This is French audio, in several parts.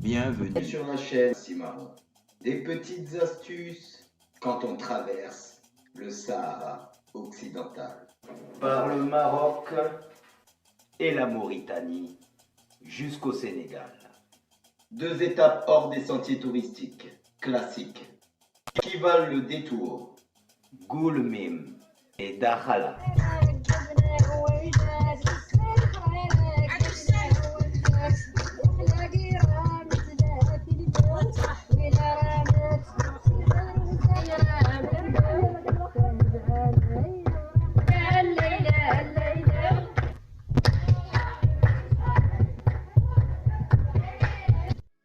Bienvenue. Sur la chaîne Cimarron. Des petites astuces quand on traverse le Sahara occidental. Par le Maroc et la Mauritanie jusqu'au Sénégal. 2 étapes hors des sentiers touristiques classiques qui valent le détour. Goulmim et Dakhala.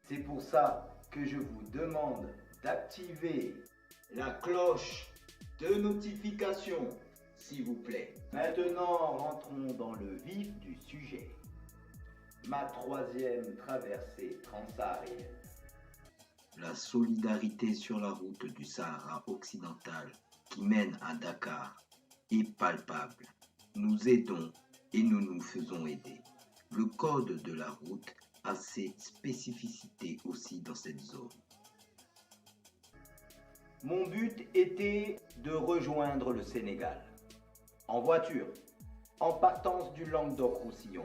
C'est pour ça que je vous demande d'activer La cloche de notification, s'il vous plaît. Maintenant, rentrons dans le vif du sujet. Ma 3e traversée transsaharienne. La solidarité sur la route du Sahara occidental qui mène à Dakar est palpable. Nous aidons et nous nous faisons aider. Le code de la route a ses spécificités aussi dans cette zone. Mon but était de rejoindre le Sénégal, en voiture, en partance du Languedoc-Roussillon,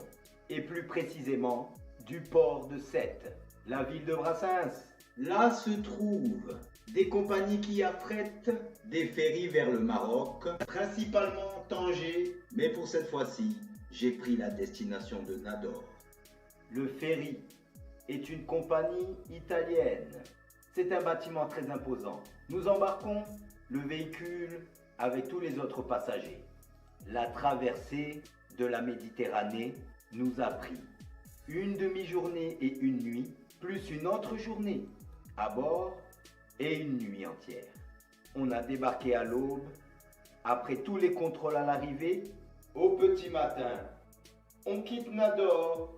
et plus précisément du port de Sète, la ville de Brassens. Là se trouvent des compagnies qui affrètent des ferries vers le Maroc, principalement Tanger, mais pour cette fois-ci, j'ai pris la destination de Nador. Le ferry est une compagnie italienne. C'est un bâtiment très imposant. Nous embarquons le véhicule avec tous les autres passagers. La traversée de la Méditerranée nous a pris une demi-journée et une nuit, plus une autre journée à bord et une nuit entière. On a débarqué à l'aube, après tous les contrôles à l'arrivée, au petit matin. On quitte Nador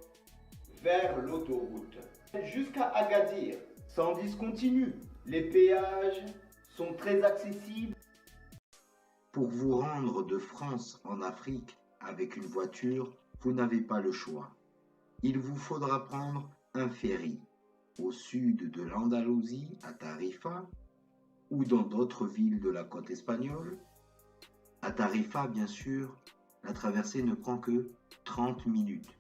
vers l'autoroute jusqu'à Agadir, sans discontinu. Les péages sont très accessibles. Pour vous rendre de France en Afrique avec une voiture, vous n'avez pas le choix. Il vous faudra prendre un ferry au sud de l'Andalousie, à Tarifa, ou dans d'autres villes de la côte espagnole. À Tarifa, bien sûr, la traversée ne prend que 30 minutes.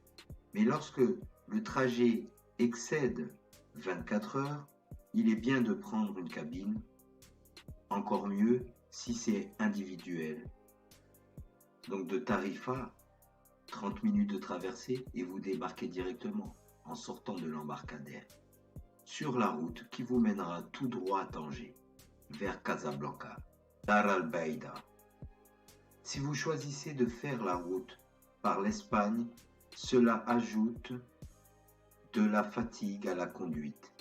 Mais lorsque le trajet excède 24 heures, il est bien de prendre une cabine. Encore mieux si c'est individuel. Donc de Tarifa, 30 minutes de traversée et vous débarquez directement en sortant de l'embarcadère sur la route qui vous mènera tout droit à Tanger, vers Casablanca, Dar al-Baïda. Si vous choisissez de faire la route par l'Espagne, cela ajoute de la fatigue à la conduite,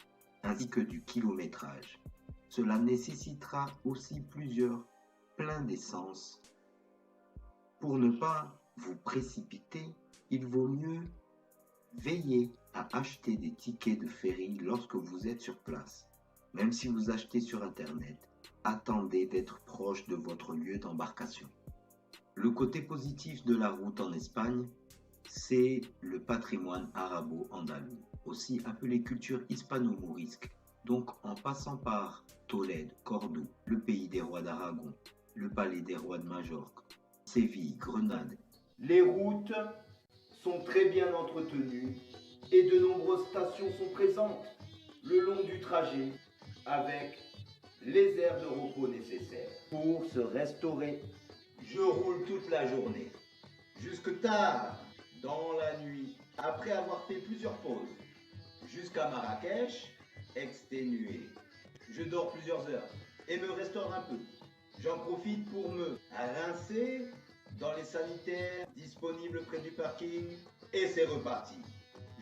ainsi que du kilométrage. Cela nécessitera aussi plusieurs pleins d'essence. Pour ne pas vous précipiter, il vaut mieux veiller à acheter des tickets de ferry lorsque vous êtes sur place. Même si vous achetez sur Internet, attendez d'être proche de votre lieu d'embarcation. Le côté positif de la route en Espagne, c'est le patrimoine arabo-andalou, aussi appelé culture hispano-mourisque. Donc en passant par Tolède, Cordoue, le pays des rois d'Aragon, le palais des rois de Majorque, Séville, Grenade. Les routes sont très bien entretenues et de nombreuses stations sont présentes le long du trajet avec les aires de repos nécessaires pour se restaurer. Je roule toute la journée, jusque tard dans la nuit, après avoir fait plusieurs pauses, jusqu'à Marrakech, exténué. Je dors plusieurs heures et me restaure un peu. J'en profite pour me rincer dans les sanitaires disponibles près du parking et c'est reparti.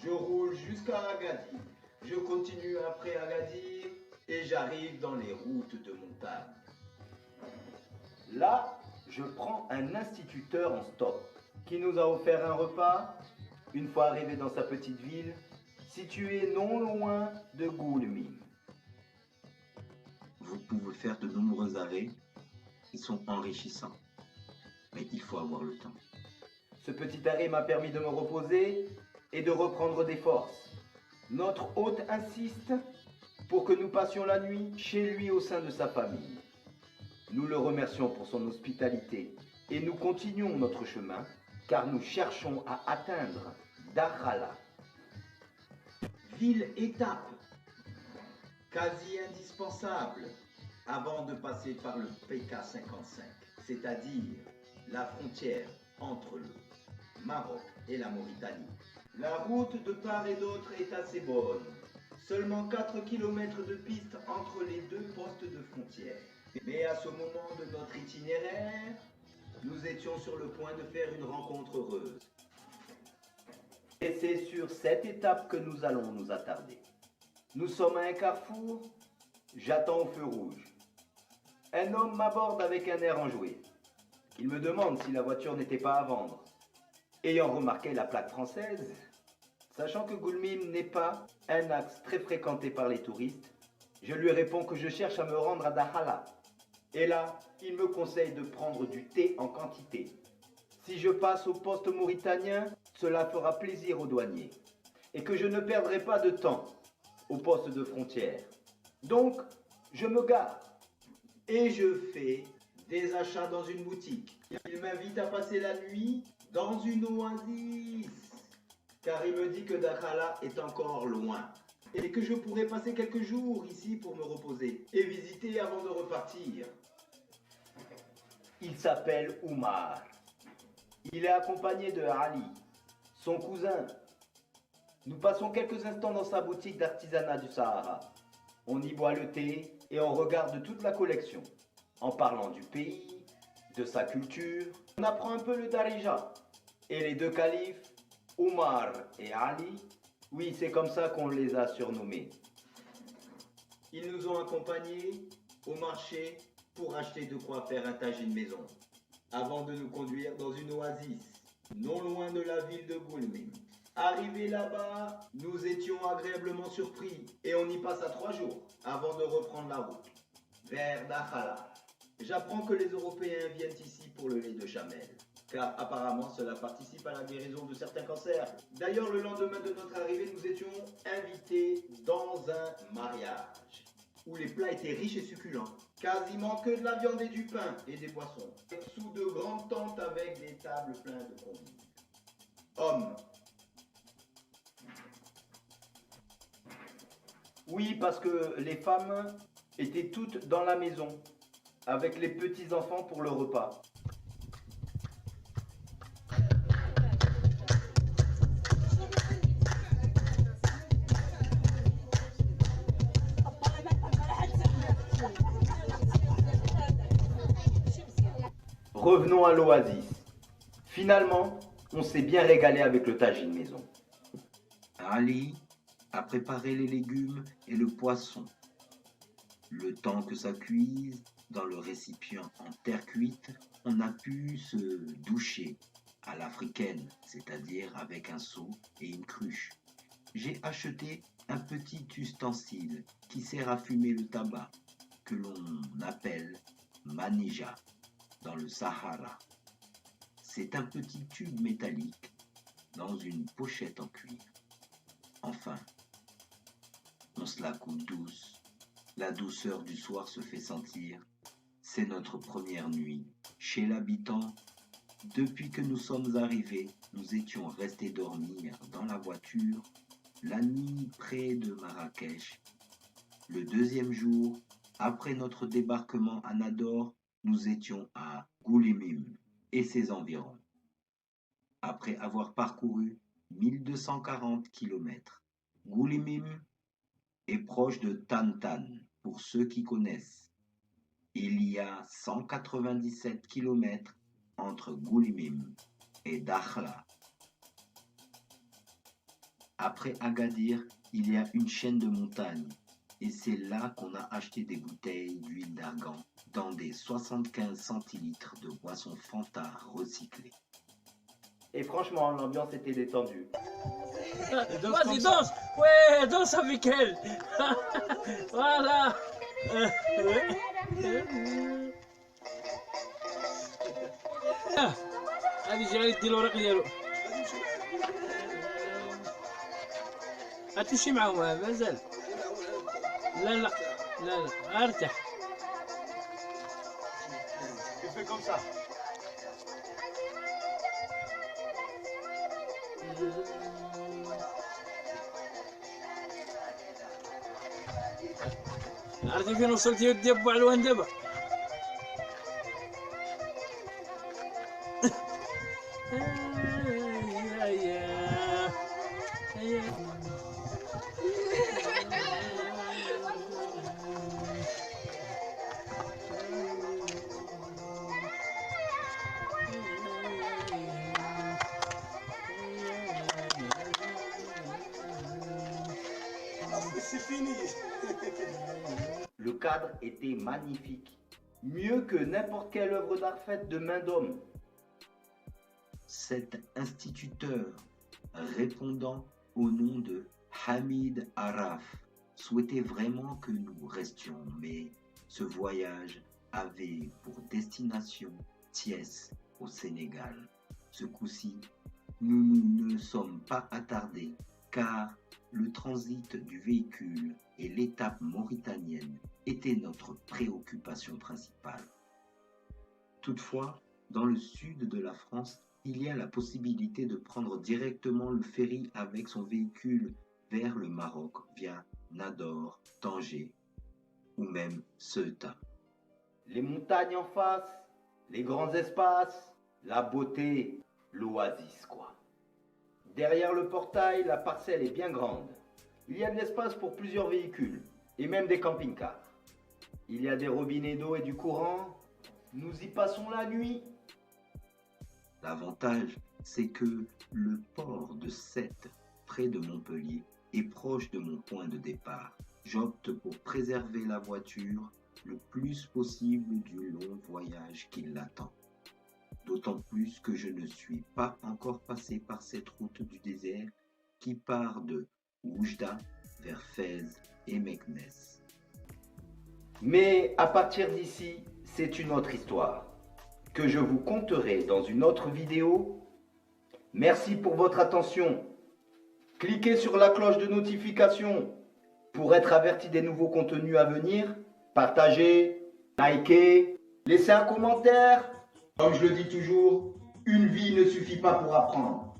Je roule jusqu'à Agadir. Je continue après Agadir et j'arrive dans les routes de montagne. Là, je prends un instituteur en stop qui nous a offert un repas une fois arrivé dans sa petite ville située non loin de Goulmim. Vous pouvez faire de nombreux arrêts qui sont enrichissants, mais il faut avoir le temps. Ce petit arrêt m'a permis de me reposer et de reprendre des forces. Notre hôte insiste pour que nous passions la nuit chez lui au sein de sa famille. Nous le remercions pour son hospitalité et nous continuons notre chemin car nous cherchons à atteindre Dakhala. Ville-étape, quasi indispensable avant de passer par le PK55, c'est-à-dire la frontière entre le Maroc et la Mauritanie. La route de part et d'autre est assez bonne. Seulement 4 km de piste entre les deux postes de frontière. Mais à ce moment de notre itinéraire, nous étions sur le point de faire une rencontre heureuse. Et c'est sur cette étape que nous allons nous attarder. Nous sommes à un carrefour, j'attends au feu rouge. Un homme m'aborde avec un air enjoué. Il me demande si la voiture n'était pas à vendre. Ayant remarqué la plaque française, sachant que Goulmim n'est pas un axe très fréquenté par les touristes, je lui réponds que je cherche à me rendre à Dakhala. Et là, il me conseille de prendre du thé en quantité. Si je passe au poste mauritanien, cela fera plaisir aux douaniers. Et que je ne perdrai pas de temps au poste de frontière. Donc, je me gare. Et je fais des achats dans une boutique. Il m'invite à passer la nuit dans une oasis, car il me dit que Dakhala est encore loin et que je pourrais passer quelques jours ici pour me reposer et visiter avant de repartir. Il s'appelle Oumar. Il est accompagné de Ali, son cousin. Nous passons quelques instants dans sa boutique d'artisanat du Sahara. On y boit le thé et on regarde toute la collection. En parlant du pays, de sa culture, on apprend un peu le Darija. Et les deux califes, Oumar et Ali, oui, c'est comme ça qu'on les a surnommés. Ils nous ont accompagnés au marché pour acheter de quoi faire un tagine maison, avant de nous conduire dans une oasis, non loin de la ville de Goulmim. Arrivés là-bas, nous étions agréablement surpris et on y passa 3 jours avant de reprendre la route vers Dakhala. J'apprends que les Européens viennent ici pour le lait de chamel, car apparemment cela participe à la guérison de certains cancers. D'ailleurs, le lendemain de notre arrivée, nous étions invités dans un mariage, où les plats étaient riches et succulents. Quasiment que de la viande et du pain et des boissons, sous de grandes tentes avec des tables pleines de convives. Hommes. Oui, parce que les femmes étaient toutes dans la maison, avec les petits-enfants pour le repas. Revenons à l'oasis. Finalement, on s'est bien régalé avec le tagine maison. Ali a préparé les légumes et le poisson. Le temps que ça cuise dans le récipient en terre cuite, on a pu se doucher à l'africaine, c'est-à-dire avec un seau et une cruche. J'ai acheté un petit ustensile qui sert à fumer le tabac, que l'on appelle manija dans le Sahara. C'est un petit tube métallique dans une pochette en cuir. Enfin, on se la coule douce. La douceur du soir se fait sentir. C'est notre première nuit chez l'habitant. Depuis que nous sommes arrivés, nous étions restés dormir dans la voiture la nuit près de Marrakech. Le deuxième jour, après notre débarquement à Nador, nous étions à Goulimim et ses environs. Après avoir parcouru 1240 km, Goulimim est proche de Tantan, pour ceux qui connaissent. Il y a 197 km entre Goulimim et Dakhala. Après Agadir, il y a une chaîne de montagnes et c'est là qu'on a acheté des bouteilles d'huile d'argan dans des 75 centilitres de boissons Fanta recyclées. Et franchement, l'ambiance était détendue. Vas-y, danse! Ouais, danse avec elle! Voilà! هذه جاي دي الورق ديالو هتمشي معهم مازال. لا لا لا لا ارتاح. Tu fais comme ça. عرفتي فين وصلت يا ودي ابو علوان دابا؟ C'est fini. Le cadre était magnifique, mieux que n'importe quelle œuvre d'art faite de main d'homme. Cet instituteur, répondant au nom de Hamid Araf, souhaitait vraiment que nous restions, mais ce voyage avait pour destination Thiès, au Sénégal. Ce coup-ci, nous ne sommes pas attardés, car le transit du véhicule et l'étape mauritanienne étaient notre préoccupation principale. Toutefois, dans le sud de la France, il y a la possibilité de prendre directement le ferry avec son véhicule vers le Maroc via Nador, Tanger ou même Ceuta. Les montagnes en face, les grands espaces, la beauté, l'oasis quoi. Derrière le portail, la parcelle est bien grande. Il y a de l'espace pour plusieurs véhicules et même des camping-cars. Il y a des robinets d'eau et du courant. Nous y passons la nuit. L'avantage, c'est que le port de Sète, près de Montpellier, est proche de mon point de départ. J'opte pour préserver la voiture le plus possible du long voyage qui l'attend. D'autant plus que je ne suis pas encore passé par cette route du désert qui part de Oujda vers Fès et Meknès. Mais à partir d'ici, c'est une autre histoire que je vous conterai dans une autre vidéo. Merci pour votre attention. Cliquez sur la cloche de notification pour être averti des nouveaux contenus à venir. Partagez, likez, laissez un commentaire. Comme je le dis toujours, une vie ne suffit pas pour apprendre.